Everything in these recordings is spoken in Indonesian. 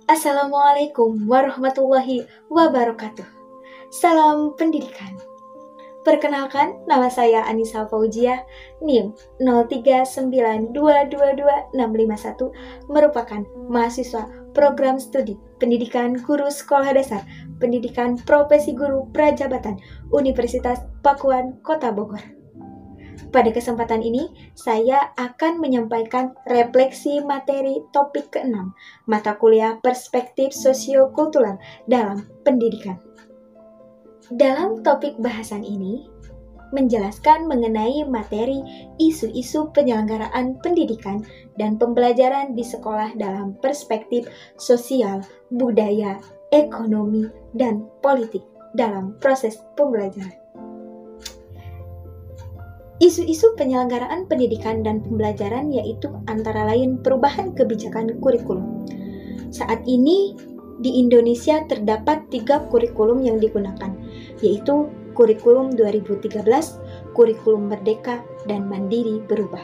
Assalamualaikum warahmatullahi wabarakatuh. Salam pendidikan. Perkenalkan, nama saya Anissa Fauzia, NIM 0392222651, merupakan mahasiswa program studi Pendidikan Guru Sekolah Dasar, Pendidikan Profesi Guru Prajabatan, Universitas Pakuan, Kota Bogor. Pada kesempatan ini, saya akan menyampaikan refleksi materi topik ke-6, mata kuliah Perspektif Sosiokultural dalam Pendidikan. Dalam topik bahasan ini, menjelaskan mengenai materi isu-isu penyelenggaraan pendidikan dan pembelajaran di sekolah dalam perspektif sosial, budaya, ekonomi, dan politik dalam proses pembelajaran. Isu-isu penyelenggaraan pendidikan dan pembelajaran yaitu antara lain perubahan kebijakan kurikulum. Saat ini di Indonesia terdapat 3 kurikulum yang digunakan, yaitu kurikulum 2013, kurikulum Merdeka, dan Mandiri Berubah.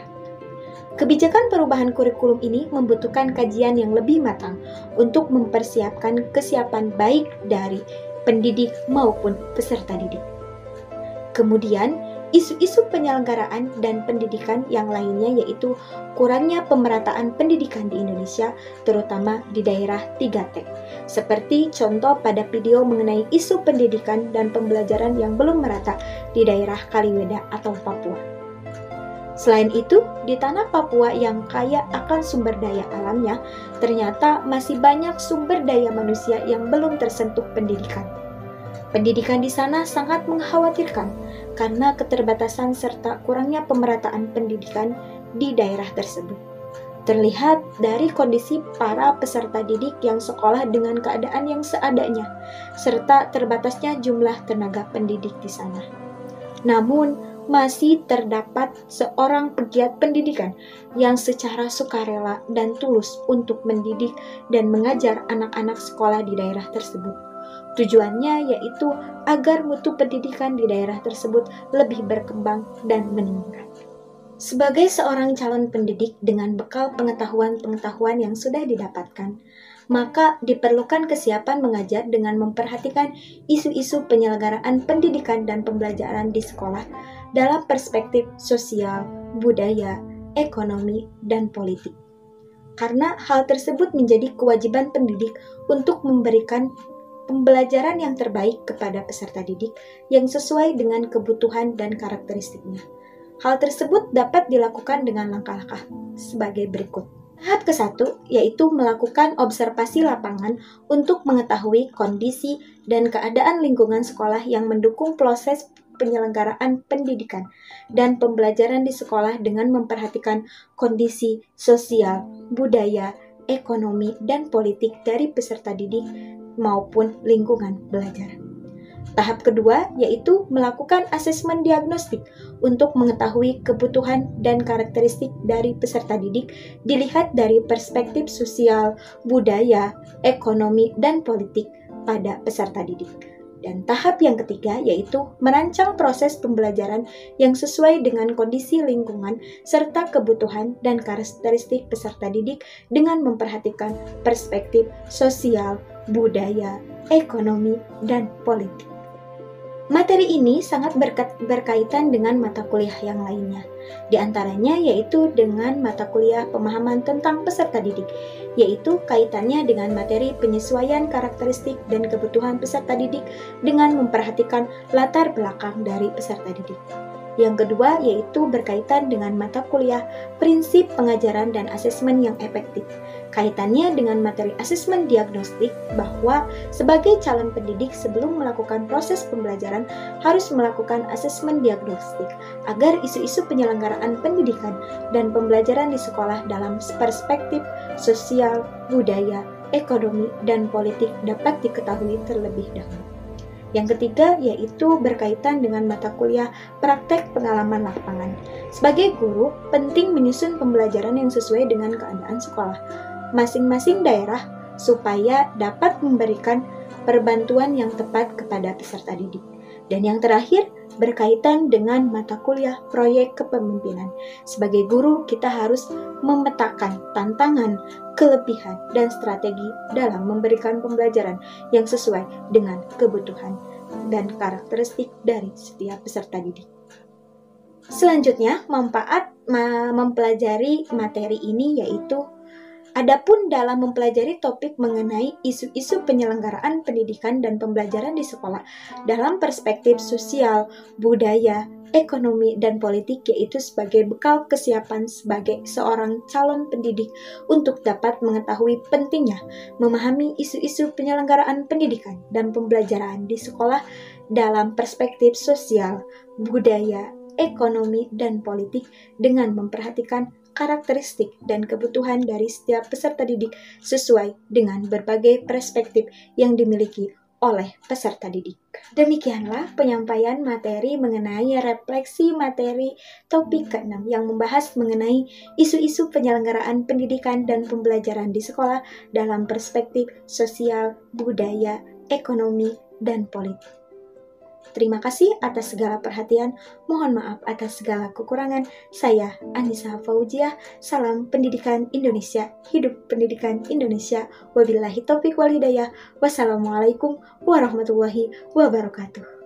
Kebijakan perubahan kurikulum ini membutuhkan kajian yang lebih matang untuk mempersiapkan kesiapan baik dari pendidik maupun peserta didik. Kemudian, isu-isu penyelenggaraan dan pendidikan yang lainnya yaitu kurangnya pemerataan pendidikan di Indonesia, terutama di daerah 3T. Seperti contoh pada video mengenai isu pendidikan dan pembelajaran yang belum merata di daerah Kaliweda atau Papua. Selain itu, di tanah Papua yang kaya akan sumber daya alamnya, ternyata masih banyak sumber daya manusia yang belum tersentuh pendidikan. Pendidikan di sana sangat mengkhawatirkan karena keterbatasan serta kurangnya pemerataan pendidikan di daerah tersebut. Terlihat dari kondisi para peserta didik yang sekolah dengan keadaan yang seadanya, serta terbatasnya jumlah tenaga pendidik di sana. Namun, masih terdapat seorang pegiat pendidikan yang secara sukarela dan tulus untuk mendidik dan mengajar anak-anak sekolah di daerah tersebut. Tujuannya yaitu agar mutu pendidikan di daerah tersebut lebih berkembang dan meningkat. Sebagai seorang calon pendidik dengan bekal pengetahuan-pengetahuan yang sudah didapatkan, maka diperlukan kesiapan mengajar dengan memperhatikan isu-isu penyelenggaraan pendidikan dan pembelajaran di sekolah dalam perspektif sosial, budaya, ekonomi, dan politik. Karena hal tersebut menjadi kewajiban pendidik untuk memberikan pembelajaran yang terbaik kepada peserta didik yang sesuai dengan kebutuhan dan karakteristiknya. Hal tersebut dapat dilakukan dengan langkah-langkah sebagai berikut. Tahap ke-1 yaitu melakukan observasi lapangan untuk mengetahui kondisi dan keadaan lingkungan sekolah yang mendukung proses penyelenggaraan pendidikan dan pembelajaran di sekolah dengan memperhatikan kondisi sosial, budaya, ekonomi, dan politik dari peserta didik maupun lingkungan belajar. Tahap kedua yaitu melakukan asesmen diagnostik untuk mengetahui kebutuhan dan karakteristik dari peserta didik dilihat dari perspektif sosial, budaya, ekonomi, dan politik pada peserta didik. Dan tahap yang ketiga yaitu merancang proses pembelajaran yang sesuai dengan kondisi lingkungan serta kebutuhan dan karakteristik peserta didik dengan memperhatikan perspektif sosial, budaya, ekonomi, dan politik. Materi ini sangat berkaitan dengan mata kuliah yang lainnya. Di antaranya yaitu dengan mata kuliah pemahaman tentang peserta didik, yaitu kaitannya dengan materi penyesuaian karakteristik dan kebutuhan peserta didik dengan memperhatikan latar belakang dari peserta didik. Yang kedua yaitu berkaitan dengan mata kuliah prinsip pengajaran dan asesmen yang efektif. Kaitannya dengan materi asesmen diagnostik bahwa sebagai calon pendidik sebelum melakukan proses pembelajaran harus melakukan asesmen diagnostik agar isu-isu penyelenggaraan pendidikan dan pembelajaran di sekolah dalam perspektif sosial, budaya, ekonomi, dan politik dapat diketahui terlebih dahulu. Yang ketiga yaitu berkaitan dengan mata kuliah praktek pengalaman lapangan. Sebagai guru, penting menyusun pembelajaran yang sesuai dengan keadaan sekolah masing-masing daerah supaya dapat memberikan perbantuan yang tepat kepada peserta didik. Dan yang terakhir, berkaitan dengan mata kuliah proyek kepemimpinan. Sebagai guru, kita harus memetakan tantangan, kelebihan, dan strategi dalam memberikan pembelajaran yang sesuai dengan kebutuhan dan karakteristik dari setiap peserta didik. Selanjutnya, manfaat mempelajari materi ini yaitu adapun dalam mempelajari topik mengenai isu-isu penyelenggaraan pendidikan dan pembelajaran di sekolah dalam perspektif sosial, budaya, ekonomi, dan politik, yaitu sebagai bekal kesiapan sebagai seorang calon pendidik untuk dapat mengetahui pentingnya memahami isu-isu penyelenggaraan pendidikan dan pembelajaran di sekolah dalam perspektif sosial, budaya, ekonomi, dan politik dengan memperhatikan karakteristik dan kebutuhan dari setiap peserta didik sesuai dengan berbagai perspektif yang dimiliki oleh peserta didik. Demikianlah penyampaian materi mengenai refleksi materi topik ke-6 yang membahas mengenai isu-isu penyelenggaraan pendidikan dan pembelajaran di sekolah dalam perspektif sosial, budaya, ekonomi, dan politik. Terima kasih atas segala perhatian. Mohon maaf atas segala kekurangan. Saya Anissa Fauziah. Salam Pendidikan Indonesia. Hidup Pendidikan Indonesia. Wabillahi taufiq wal hidayah. Wassalamualaikum warahmatullahi wabarakatuh.